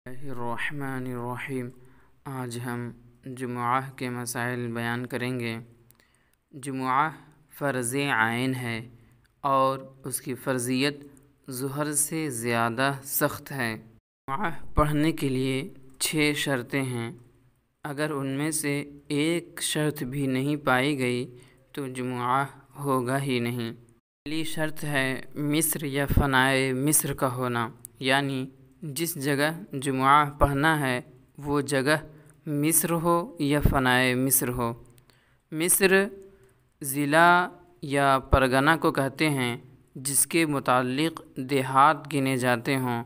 الرحمن الرحیم۔ آج ہم جمعہ کے مسائل بیان کریں گے۔ جمعہ فرض عین ہے اور اس کی فرضیت ظہر سے زیادہ سخت ہے۔ جمعہ پڑھنے کے لیے 6 شرطیں ہیں۔ اگر ان میں سے ایک شرط بھی نہیں پائی گئی تو جمعہ ہوگا ہی نہیں۔ پہلی شرط ہے مصر یا فنائے مصر کا ہونا، یعنی جس جگہ جمعہ پڑھنا ہے وہ جگہ مصر ہو یا فنائے مصر ہو۔ مصر ضلع یا پرگنہ کو کہتے ہیں جس کے متعلق دیہات گنے جاتے ہوں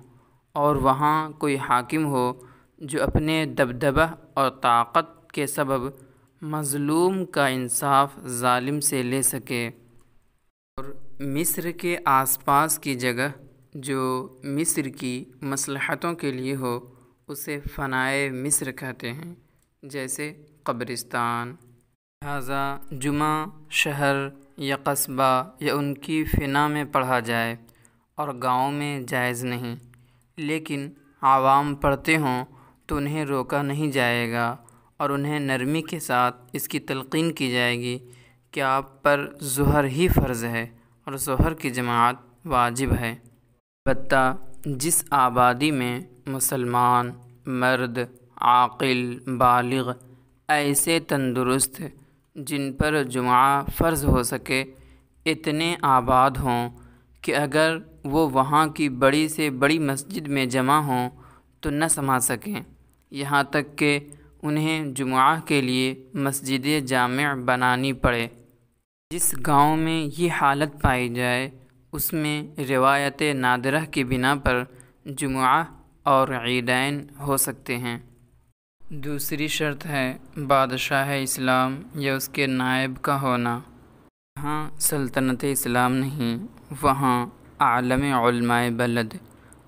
اور وہاں کوئی حاکم ہو جو اپنے دبدبہ اور طاقت کے سبب مظلوم کا انصاف ظالم سے لے سکے۔ اور مصر کے آس پاس کی جگہ جو مصر کی مصلحتوں کے لیے ہو اسے فنائے مصر کہتے ہیں، جیسے قبرستان۔ لہٰذا جمعہ شہر یا قصبہ یا ان کی فنا میں پڑھا جائے اور گاؤں میں جائز نہیں، لیکن عوام پڑھتے ہوں تو انہیں روکا نہیں جائے گا اور انہیں نرمی کے ساتھ اس کی تلقین کی جائے گی کہ آپ پر ظہر ہی فرض ہے اور ظہر کی جماعت واجب ہے۔ البتہ جس آبادی میں مسلمان مرد عاقل بالغ ایسے تندرست جن پر جمعہ فرض ہو سکے اتنے آباد ہوں کہ اگر وہ وہاں کی بڑی سے بڑی مسجد میں جمع ہوں تو نہ سما سکیں، یہاں تک کہ انہیں جمعہ کے لیے مسجد جامع بنانی پڑے۔ جس گاؤں میں یہ حالت پائی جائے اس میں روایت نادرہ کی بنا پر جمعہ اور عیدین ہو سکتے ہیں۔ دوسری شرط ہے بادشاہ اسلام یا اس کے نائب کا ہونا۔ جہاں سلطنت اسلام نہیں وہاں عالم علماء بلد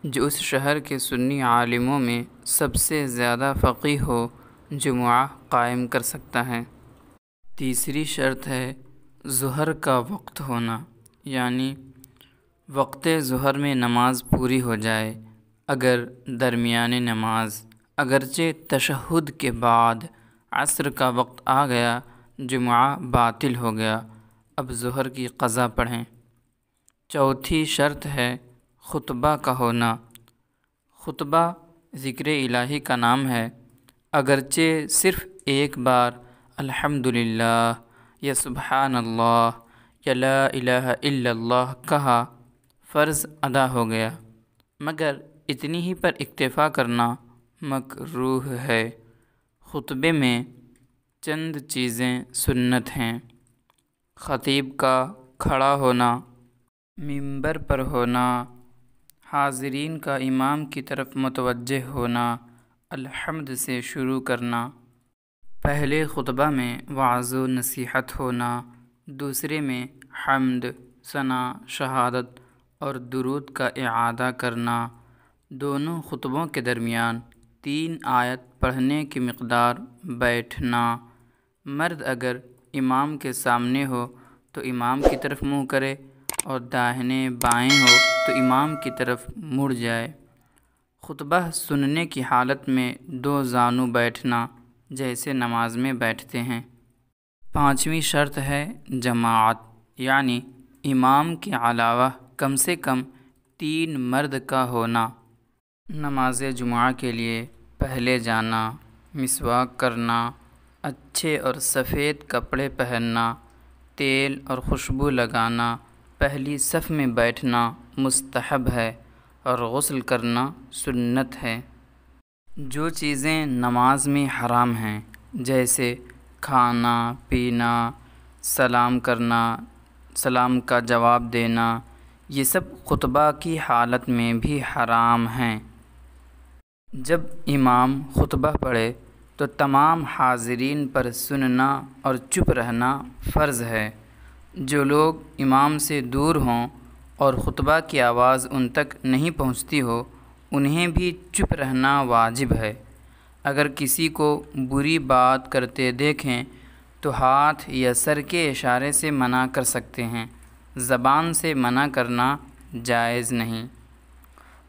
جو اس شہر کے سنی عالموں میں سب سے زیادہ فقیہ ہو جمعہ قائم کر سکتا ہے۔ تیسری شرط ہے ظہر کا وقت ہونا، یعنی وقت ظہر میں نماز پوری ہو جائے۔ اگر درمیان نماز اگرچہ تشہد کے بعد عصر کا وقت آ گیا جمعہ باطل ہو گیا، اب ظہر کی قضا پڑھیں۔ چوتھی شرط ہے خطبہ کا ہونا۔ خطبہ ذکر الہی کا نام ہے، اگرچہ صرف ایک بار الحمدللہ یا سبحان اللہ یا لا الہ الا اللہ کہا فرض ادا ہو گیا، مگر اتنی ہی پر اکتفا کرنا مکروہ ہے۔ خطبے میں چند چیزیں سنت ہیں: خطیب کا کھڑا ہونا، منبر پر ہونا، حاضرین کا امام کی طرف متوجہ ہونا، الحمد سے شروع کرنا۔ پہلے خطبہ میں وعظ و نصیحت ہونا، دوسرے میں حمد، ثنا، شہادت اور درود کا اعادہ کرنا۔ دونوں خطبوں کے درمیان 3 آیت پڑھنے کی مقدار بیٹھنا۔ مرد اگر امام کے سامنے ہو تو امام کی طرف منہ کرے اور داہنے بائیں ہو تو امام کی طرف مڑ جائے۔ خطبہ سننے کی حالت میں 2 زانو بیٹھنا جیسے نماز میں بیٹھتے ہیں۔ 5ویں شرط ہے جماعت، یعنی امام کے علاوہ کم سے کم 3 مرد کا ہونا۔ نماز جمعہ کے لیے پہلے جانا، مسواک کرنا، اچھے اور سفید کپڑے پہننا، تیل اور خوشبو لگانا، پہلی صف میں بیٹھنا مستحب ہے اور غسل کرنا سنت ہے۔ جو چیزیں نماز میں حرام ہیں جیسے کھانا پینا، سلام کرنا، سلام کا جواب دینا، یہ سب خطبہ کی حالت میں بھی حرام ہیں۔ جب امام خطبہ پڑھے تو تمام حاضرین پر سننا اور چپ رہنا فرض ہے۔ جو لوگ امام سے دور ہوں اور خطبہ کی آواز ان تک نہیں پہنچتی ہو انہیں بھی چپ رہنا واجب ہے۔ اگر کسی کو بری بات کرتے دیکھیں تو ہاتھ یا سر کے اشارے سے منع کر سکتے ہیں، زبان سے منع کرنا جائز نہیں۔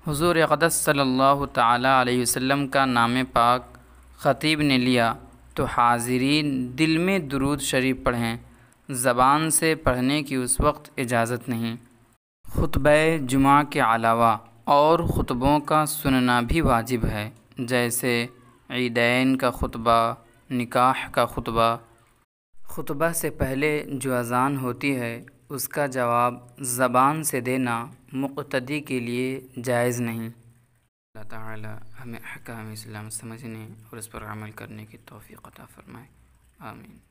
حضور اقدس صلی اللہ تعالیٰ علیہ وسلم کا نام پاک خطیب نے لیا تو حاضرین دل میں درود شریف پڑھیں، زبان سے پڑھنے کی اس وقت اجازت نہیں۔ خطبہ جمعہ کے علاوہ اور خطبوں کا سننا بھی واجب ہے، جیسے عیدین کا خطبہ، نکاح کا خطبہ۔ خطبہ سے پہلے جو اذان ہوتی ہے اس کا جواب زبان سے دینا مقتدی کے لیے جائز نہیں۔ اللہ تعالی ہمیں احکام اسلام سمجھنے اور اس پر عمل کرنے کی توفیق عطا فرمائے، آمین۔